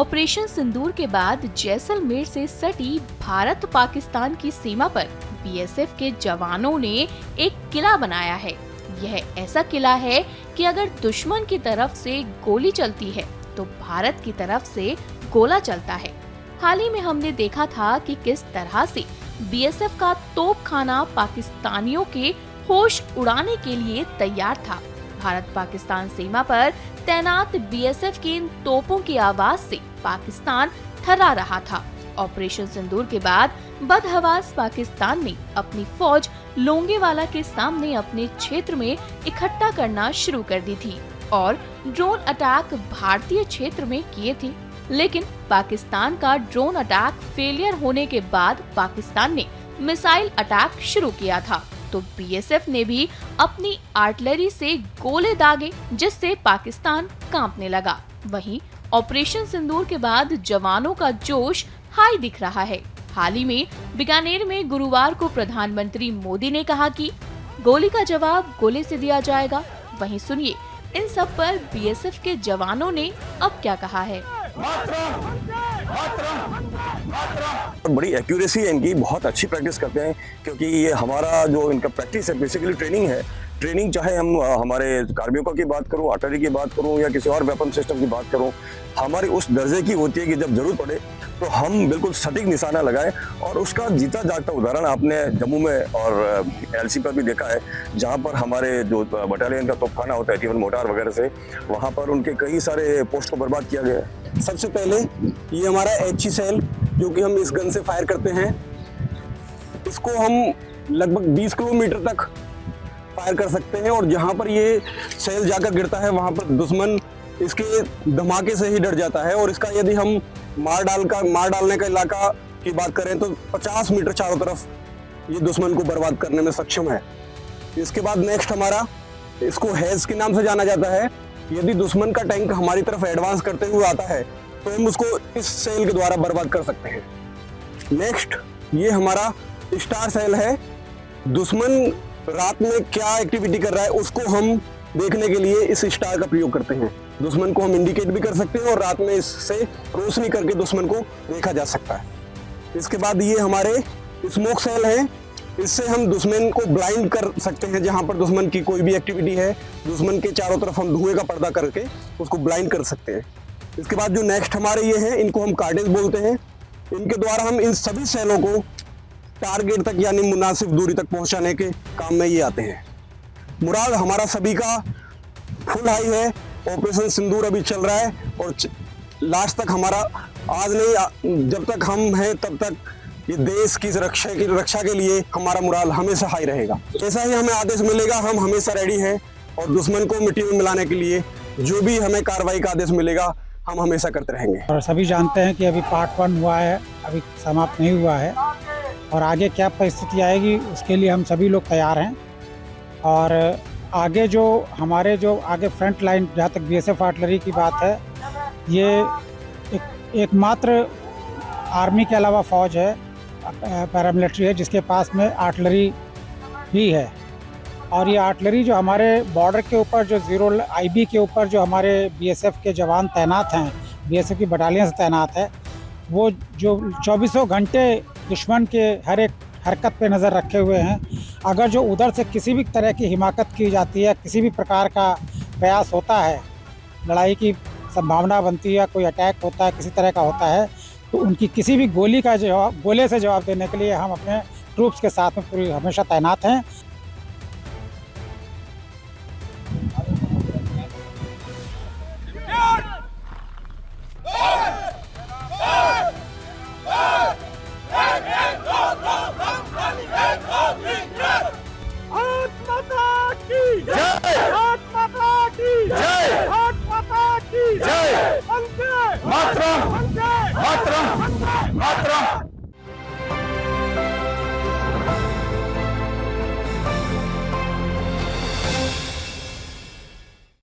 Operation सिंदूर के बाद जैसलमेर से सटी भारत पाकिस्तान की सीमा पर बीएसएफ के जवानों ने एक किला बनाया है। यह ऐसा किला है कि अगर दुश्मन की तरफ से गोली चलती है तो भारत की तरफ से गोला चलता है। हाल ही में हमने देखा था कि किस तरह से बीएसएफ का तोपखाना पाकिस्तानियों के होश उड़ाने के लिए तैयार था। भारत पाकिस्तान सीमा पर तैनात बीएसएफ की इन तोपों की आवाज से पाकिस्तान थर्रा रहा था। ऑपरेशन सिंदूर के बाद बदहवास पाकिस्तान ने अपनी फौज लोंगेवाला के सामने अपने क्षेत्र में इकट्ठा करना शुरू कर दी थी और ड्रोन अटैक भारतीय क्षेत्र में किए थे। लेकिन पाकिस्तान का ड्रोन अटैक फेलियर होने के बाद पाकिस्तान ने मिसाइल अटैक शुरू किया था, तो बीएसएफ ने भी अपनी आर्टिलरी से गोले दागे, जिससे पाकिस्तान कांपने लगा। वहीं ऑपरेशन सिंदूर के बाद जवानों का जोश हाई दिख रहा है। हाल ही में बीकानेर में गुरुवार को प्रधानमंत्री मोदी ने कहा कि गोली का जवाब गोले से दिया जाएगा। वहीं सुनिए इन सब पर बीएसएफ के जवानों ने अब क्या कहा है। बड़ी एक्यूरेसी है इनकी, बहुत अच्छी प्रैक्टिस करते हैं, क्योंकि ये हमारा जो इनका प्रैक्टिस है बेसिकली ट्रेनिंग है। ट्रेनिंग चाहे हम हमारे कार्मिकों की बात करूं, आर्टिलरी की बात करूं या किसी और वेपन सिस्टम की बात करूं, हमारी उस दर्जे की होती है कि जब जरूरत पड़े तो हम बिल्कुल सटीक निशाना लगाएं। और उसका जीता जागता उदाहरण आपने जम्मू में और एलसी पर भी देखा है, जहां पर हमारे जो बटालियन का तोपखाना होता है केवल मोटार वगैरह से, वहां पर उनके कई सारे पोस्ट को बर्बाद किया गया है। सबसे पहले ये हमारा HE सेल जो कि हम इस गन से फायर करते हैं, इसको हम लगभग 20 किलोमीटर तक फायर कर सकते हैं और जहां पर ये सेल जाकर गिरता है वहां पर दुश्मन इसके धमाके से ही डर जाता है। और इसका यदि हम मार डालने का इलाका की बात करें तो 50 मीटर चारों तरफ ये दुश्मन को बर्बाद करने में सक्षम है। इसके बाद नेक्स्ट हमारा, इसको हेज के नाम से जाना जाता है। यदि दुश्मन का टैंक हमारी तरफ एडवांस करते हुए आता है तो हम उसको इस सेल के द्वारा बर्बाद कर सकते हैं। नेक्स्ट ये हमारा स्टार सेल है। दुश्मन रात में क्या एक्टिविटी कर रहा है उसको हम देखने के लिए इस स्टार का प्रयोग करते हैं। दुश्मन को हम इंडिकेट भी कर सकते हैं और रात में इससे रोशनी करके दुश्मन को देखा जा सकता है। इसके बाद ये हमारे स्मोक सेल हैं। इससे हम दुश्मन को ब्लाइंड कर सकते हैं। जहां पर दुश्मन की कोई भी एक्टिविटी है, दुश्मन के चारों तरफ हम धुएं का पर्दा करके उसको ब्लाइंड कर सकते हैं। इसके बाद जो नेक्स्ट हमारे ये हैं, इनको हम कार्डेज बोलते हैं। इनके द्वारा हम इन सभी सेलों को टारगेट तक यानी मुनासिब दूरी तक पहुंचाने के काम में ये आते हैं। मुराद हमारा सभी का फुल हाई है। ऑपरेशन सिंदूर अभी चल रहा है और लास्ट तक हमारा, आज नहीं जब तक हम हैं तब तक ये देश की रक्षा के लिए हमारा मुराद हमेशा हाई रहेगा। जैसा ही हमें आदेश मिलेगा हम हमेशा रेडी हैं और दुश्मन को मिट्टी में मिलाने के लिए जो भी हमें कार्रवाई का आदेश मिलेगा हम हमेशा करते रहेंगे। और सभी जानते हैं कि अभी पार्ट 1 हुआ है, अभी समाप्त नहीं हुआ है और आगे क्या परिस्थिति आएगी उसके लिए हम सभी लोग तैयार हैं। और आगे जो हमारे आगे फ्रंट लाइन, जहाँ तक बीएसएफ आर्टिलरी की बात है, ये एकमात्र आर्मी के अलावा फौज है, पैरामिलिट्री है, जिसके पास में आर्टिलरी भी है। और ये आर्टिलरी जो हमारे बॉर्डर के ऊपर जो 0 IB के ऊपर जो हमारे बीएसएफ के जवान तैनात हैं, बीएसएफ की बटालियन से तैनात है, वो जो 24 घंटे दुश्मन के हर एक हरकत पे नज़र रखे हुए हैं। अगर जो उधर से किसी भी तरह की हिमाकत की जाती है, किसी भी प्रकार का प्रयास होता है, लड़ाई की संभावना बनती है, कोई अटैक होता है, किसी तरह का होता है, तो उनकी किसी भी गोले से जवाब देने के लिए हम अपने ट्रूप्स के साथ में पूरी हमेशा तैनात हैं।